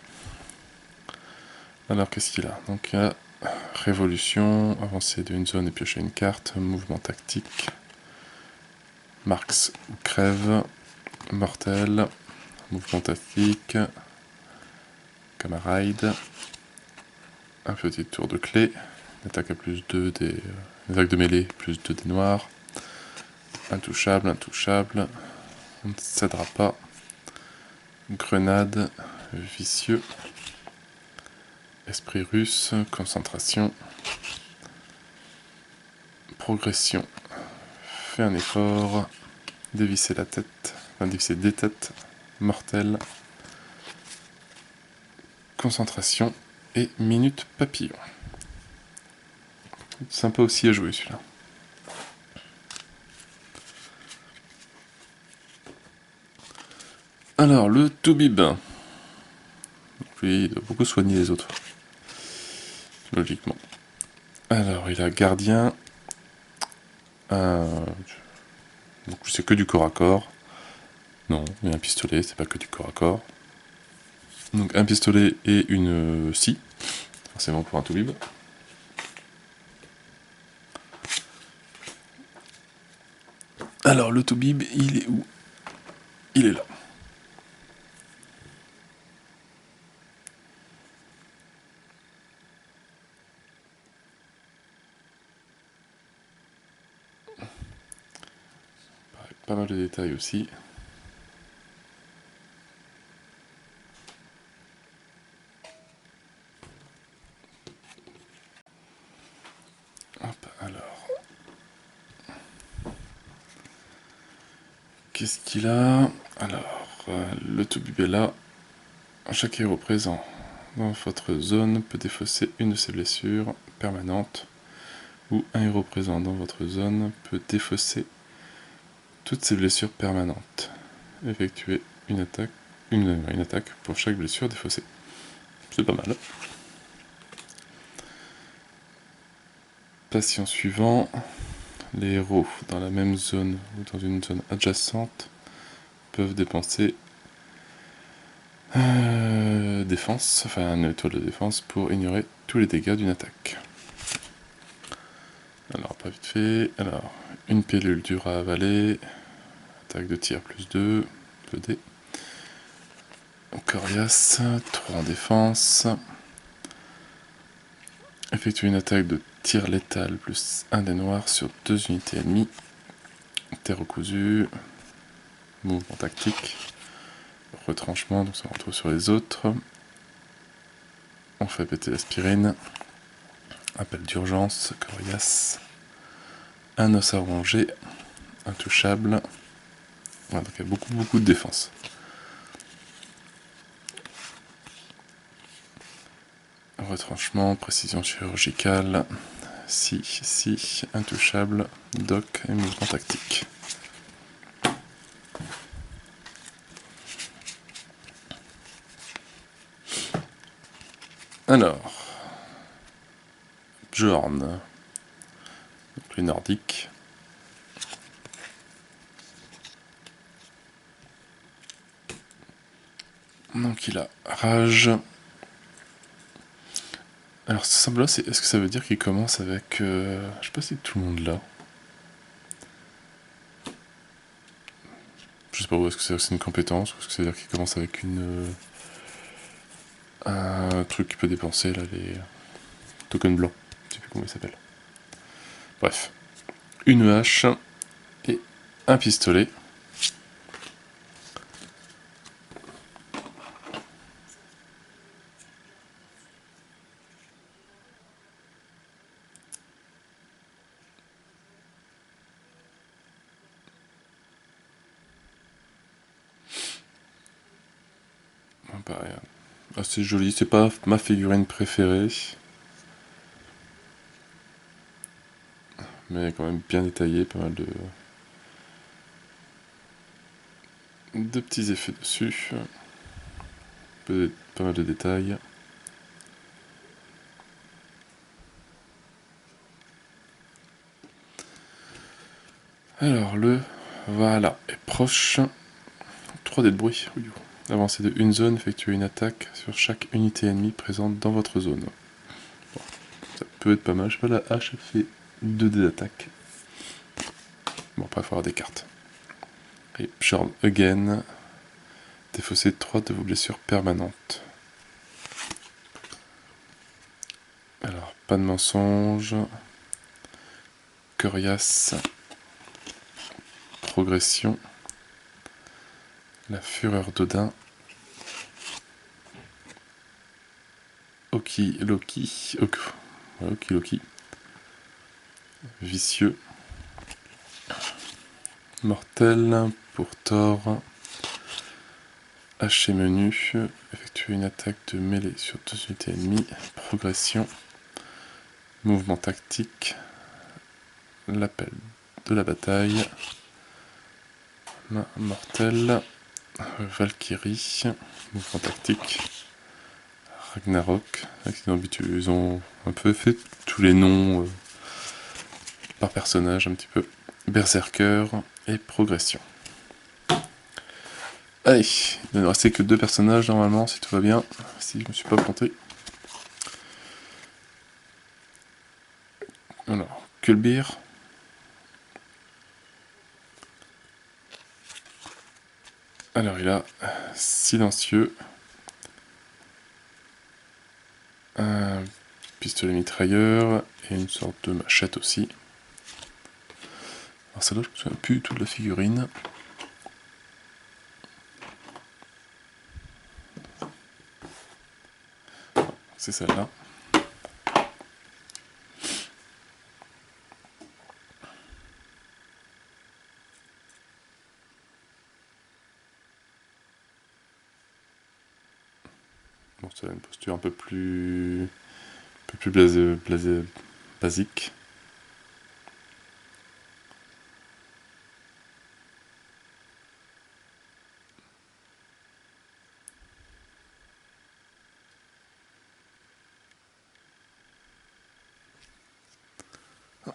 Alors qu'est-ce qu'il a? Donc il y a révolution, avancer d'une zone et piocher une carte, mouvement tactique, Marx ou crève, mortel, mouvement tactique, camarade, un petit tour de clé, attaque à plus 2 des attaques de mêlée, plus 2 des noirs, intouchable, intouchable, on ne cédera pas, grenade, vicieux, esprit russe, concentration, progression, fait un effort, dévisser la tête, enfin dévisser des têtes, mortel, concentration et minute papillon. Sympa aussi à jouer celui-là. Alors le Toubib. Lui il doit beaucoup soigner les autres. Logiquement. Alors Alors, il a gardien. Donc, c'est que du corps à corps. Non, il y a un pistolet, c'est pas que du corps à corps. Donc, un pistolet et une scie. Forcément pour un toubib. Alors, le toubib, il est où? Il est là. Pas mal de détails aussi. Hop, alors. Qu'est-ce qu'il a? Alors, le toubib est là. Chaque héros présent dans votre zone peut défausser une de ses blessures permanentes, ou un héros présent dans votre zone peut défausser toutes ses blessures permanentes. Effectuez une attaque pour chaque blessure défaussée. C'est pas mal. Patient suivant. Les héros dans la même zone ou dans une zone adjacente peuvent dépenser défense, enfin une étoile de défense pour ignorer tous les dégâts d'une attaque. Alors, pas vite fait. Alors, une pilule dure à avaler. Attaque de tir plus 2. 2D. Coriace. 3 en défense. Effectue une attaque de tir létal plus 1 des noirs sur 2 unités ennemies. Terre recousue. Mouvement tactique. Retranchement, donc ça on retrouve sur les autres. On fait péter l'aspirine. Appel d'urgence, coriace. Un os à ronger. Intouchable. Voilà, donc il y a beaucoup de défense. Retranchement, précision chirurgicale. Si, intouchable, doc et mouvement tactique. Alors, Bjorn, donc les nordiques. Donc il a rage. Alors ce symbole-là, est-ce que ça veut dire qu'il commence avec... je sais pas si tout le monde l'a. Je sais pas où est-ce que c'est une compétence, ou est-ce que ça veut dire qu'il commence avec un truc qui peut dépenser là, les tokens blancs. Je sais plus comment il s'appelle. Bref. Une hache et un pistolet. Assez joli, c'est pas ma figurine préférée. Mais quand même bien détaillé, pas mal de petits effets dessus. Pas mal de détails. Alors voilà, est proche. 3D de bruit. Avancez de une zone, effectuez une attaque sur chaque unité ennemie présente dans votre zone. Bon, ça peut être pas mal. Je sais pas, la hache elle fait 2D d'attaque. Bon, après il faut avoir des cartes. Et Bjorn again. Défaussez 3 de vos blessures permanentes. Alors, pas de mensonge. Coriace. Progression. La fureur d'Odin. Loki. Vicieux. Mortel pour Thor. Haché menu. Effectuer une attaque de mêlée sur 2 unités ennemies. Progression. Mouvement tactique. L'appel de la bataille. Mortel. Valkyrie. Mouvement tactique. Ragnarok. Ils ont un peu fait tous les noms par personnage un petit peu. Berserker et progression. Allez, il ne restait que 2 personnages normalement, si tout va bien, si je me suis pas planté. Alors, Kulbir. Alors il a silencieux, un pistolet mitrailleur et une sorte de machette aussi. Alors celle-là je me souviens plus du tout de la figurine. C'est celle-là. Bon, c'est une posture un peu plus basique.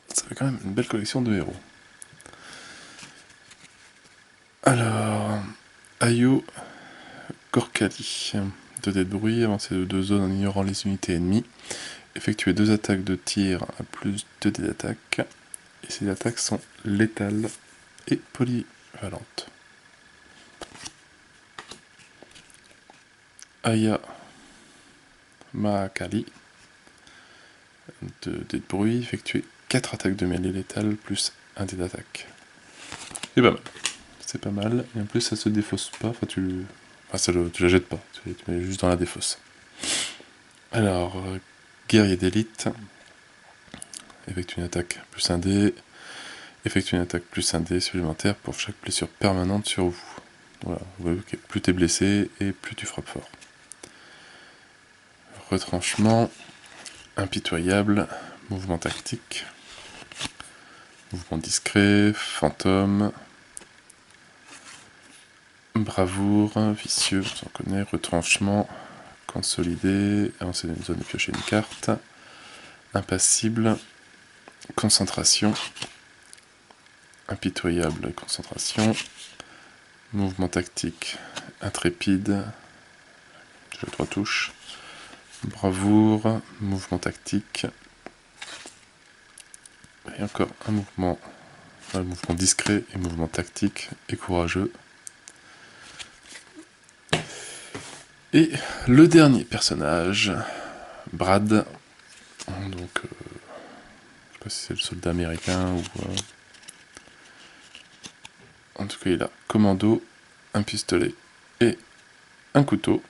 Ça fait quand même une belle collection de héros. Alors, Ayo Gorkali. 2 dés de bruit, avancer de 2 zones en ignorant les unités ennemies. Effectuer 2 attaques de tir à plus 2 dés d'attaque. Et ces attaques sont létales et polyvalentes. Aya Mahakali. 2 dés de bruit, effectuer 4 attaques de mêlée létale plus 1 dé d'attaque. C'est pas mal. C'est pas mal. Et en plus, ça se défausse pas. Enfin, tu la jettes pas. Tu mets juste dans la défausse. Alors, guerrier d'élite. Effectue une attaque plus 1 dé. Effectue une attaque plus 1 dé supplémentaire pour chaque blessure permanente sur vous. Voilà, vous voyez que plus t'es blessé et plus tu frappes fort. Retranchement. Impitoyable. Mouvement tactique. Mouvement discret. Fantôme. Bravoure. Vicieux, on connaît. Retranchement. Consolidé. Avancer dans une zone et piocher une carte. Impassible. Concentration. Impitoyable. Concentration. Mouvement tactique. Intrépide. J'ai 3 touches. Bravoure. Mouvement tactique. Et encore un mouvement discret et mouvement tactique et courageux. Et le dernier personnage, Brad. Donc, je sais pas si c'est le soldat américain ou... En tout cas, il a commando, un pistolet et un couteau.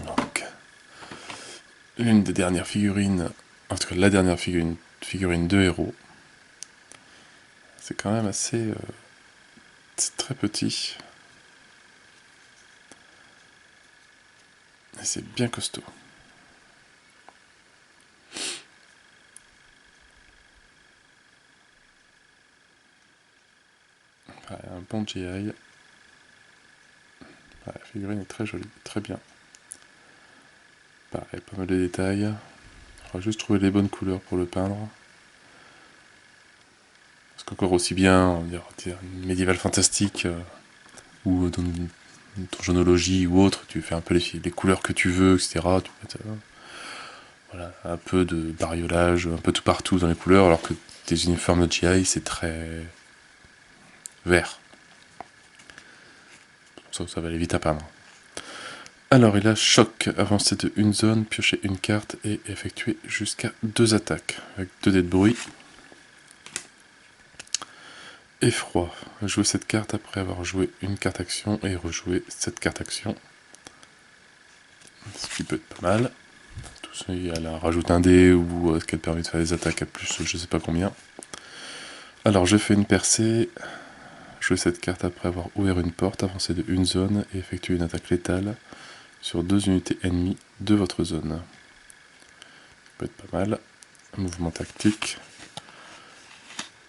Donc, l'une des dernières figurines, en tout cas la dernière figurine de héros. C'est quand même assez... c'est très petit. Et c'est bien costaud. Ouais, un bon GI. Ouais, la figurine est très jolie, très bien. Pareil, pas mal de détails. Il faudra juste trouver les bonnes couleurs pour le peindre. Parce qu'encore aussi bien, on va dire médiéval fantastique, ou dans donjonologie ou autre, tu fais un peu les couleurs que tu veux, etc. Tu peux voilà, un peu de bariolage, un peu tout partout dans les couleurs, alors que tes uniformes de GI, c'est très vert. Ça va aller vite à peindre. Alors il a choc, avancer de une zone, piocher une carte et effectuer jusqu'à 2 attaques, avec 2 dés de bruit. Effroi, jouer cette carte après avoir joué une carte action et rejouer cette carte action. Ce qui peut être pas mal. Tout ça, elle rajoute un dé ou est-ce qu'elle permet de faire des attaques à plus, je sais pas combien. Alors je fais une percée. Jouer cette carte après avoir ouvert une porte, avancer de une zone et effectuer une attaque létale sur 2 unités ennemies de votre zone. Ça peut être pas mal. Mouvement tactique.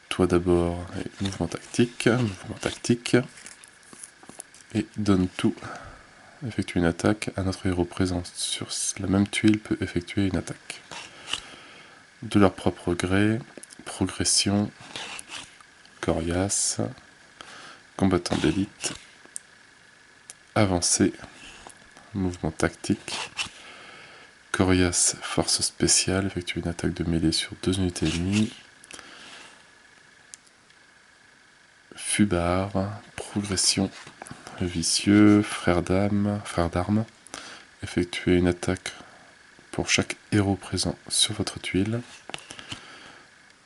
Toi d'abord, mouvement tactique. Et donne tout. Effectue une attaque. Un autre héros présent sur la même tuile peut effectuer une attaque. de leur propre gré, progression, coriace, combattant d'élite, avancée, mouvement tactique, coriace, force spéciale, effectuer une attaque de mêlée sur 2 unités ennemies, fubard, progression, vicieux, frère d'armes, effectuer une attaque pour chaque héros présent sur votre tuile,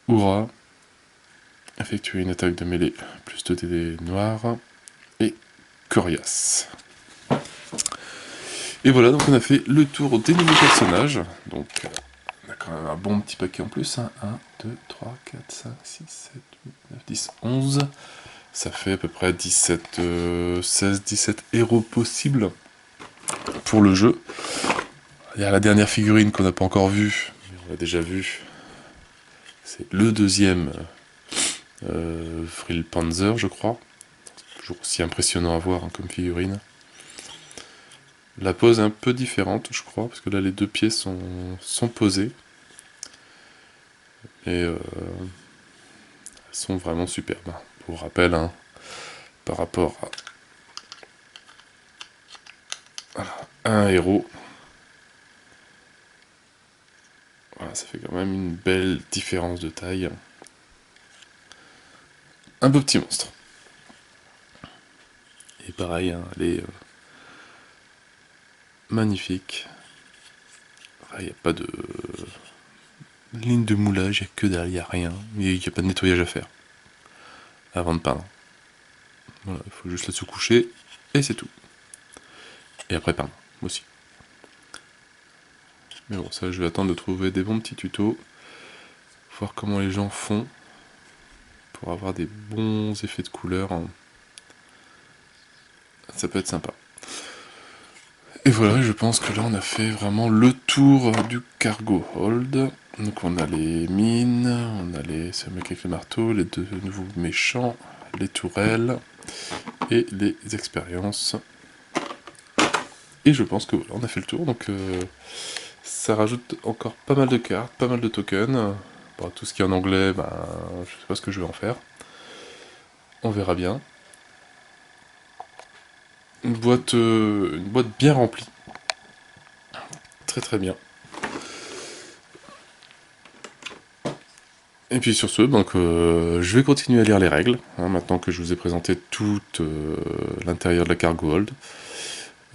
Oura, effectuer une attaque de mêlée plus 2 dés noirs, et coriace. Et voilà, donc on a fait le tour des nouveaux personnages. Donc on a quand même un bon petit paquet en plus. 1, 2, 3, 4, 5, 6, 7, 8, 9, 10, 11. Ça fait à peu près 17, 16, 17 héros possibles pour le jeu. Il y a la dernière figurine qu'on n'a pas encore vue, mais on l'a déjà vue. C'est le deuxième Vril Panzer, je crois. Toujours aussi impressionnant à voir hein, comme figurine. La pose est un peu différente, je crois, parce que là les 2 pieds sont posés. Et elles sont vraiment superbes. Pour rappel, hein, par rapport à un héros, voilà, ça fait quand même une belle différence de taille. Un beau petit monstre. Et pareil, hein, elle est magnifique. Il n'y a pas de ligne de moulage, il n'y a que dalle, il n'y a rien. Il n'y a pas de nettoyage à faire avant de peindre. Voilà, il faut juste la se coucher et c'est tout. Et après peindre aussi. Mais bon, ça je vais attendre de trouver des bons petits tutos. Voir comment les gens font pour avoir des bons effets de couleur. Ça peut être sympa. Et voilà, je pense que là on a fait vraiment le tour du cargo hold. Donc on a les mines, on a les ce mec avec le marteau, les 2 nouveaux méchants, les tourelles et les expériences. Et je pense que voilà, on a fait le tour, donc ça rajoute encore pas mal de cartes, pas mal de tokens. Bon, tout ce qui est en anglais, ben, je sais pas ce que je vais en faire. On verra bien. Une boîte bien remplie. Très très bien. Et puis sur ce, donc, je vais continuer à lire les règles, hein, maintenant que je vous ai présenté tout l'intérieur de la cargo hold.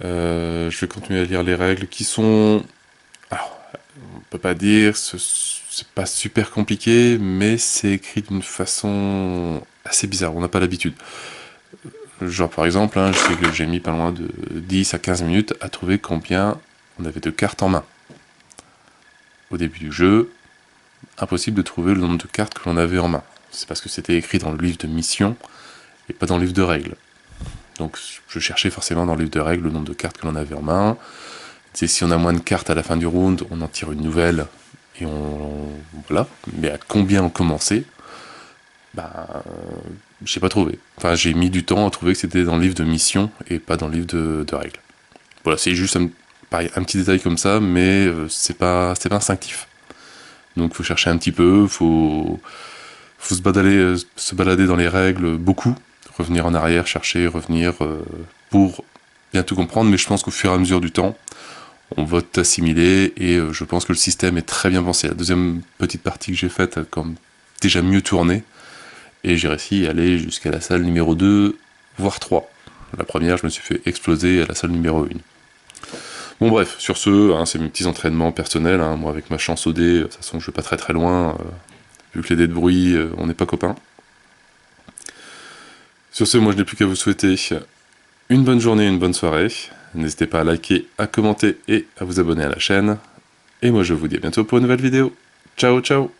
Je vais continuer à lire les règles qui sont... Alors, on peut pas dire, c'est pas super compliqué, mais c'est écrit d'une façon assez bizarre, on n'a pas l'habitude. Genre par exemple, hein, je sais que j'ai mis pas loin de 10 à 15 minutes à trouver combien on avait de cartes en main. Au début du jeu, impossible de trouver le nombre de cartes que l'on avait en main. C'est parce que c'était écrit dans le livre de mission et pas dans le livre de règles. Donc je cherchais forcément dans le livre de règles le nombre de cartes que l'on avait en main. C'est si on a moins de cartes à la fin du round, on en tire une nouvelle et voilà. Mais à combien on commençait, bah j'ai pas trouvé. Enfin j'ai mis du temps à trouver que c'était dans le livre de mission et pas dans le livre de règles. Voilà, c'est juste pareil, un petit détail comme ça, mais c'est pas instinctif. Donc faut chercher un petit peu, faut se balader dans les règles beaucoup, revenir en arrière, chercher, revenir, pour bien tout comprendre, mais je pense qu'au fur et à mesure du temps, on va t'assimiler, et je pense que le système est très bien pensé. La deuxième petite partie que j'ai faite a comme déjà mieux tourné, et j'ai réussi à aller jusqu'à la salle numéro 2, voire 3. La première, je me suis fait exploser à la salle numéro 1. Bon bref, sur ce, hein, c'est mes petits entraînements personnels, hein, moi avec ma chance au dé, de toute façon je vais pas très très loin, vu que les dés de bruit, on n'est pas copains. Sur ce, moi je n'ai plus qu'à vous souhaiter une bonne journée, une bonne soirée. N'hésitez pas à liker, à commenter et à vous abonner à la chaîne. Et moi je vous dis à bientôt pour une nouvelle vidéo. Ciao ciao!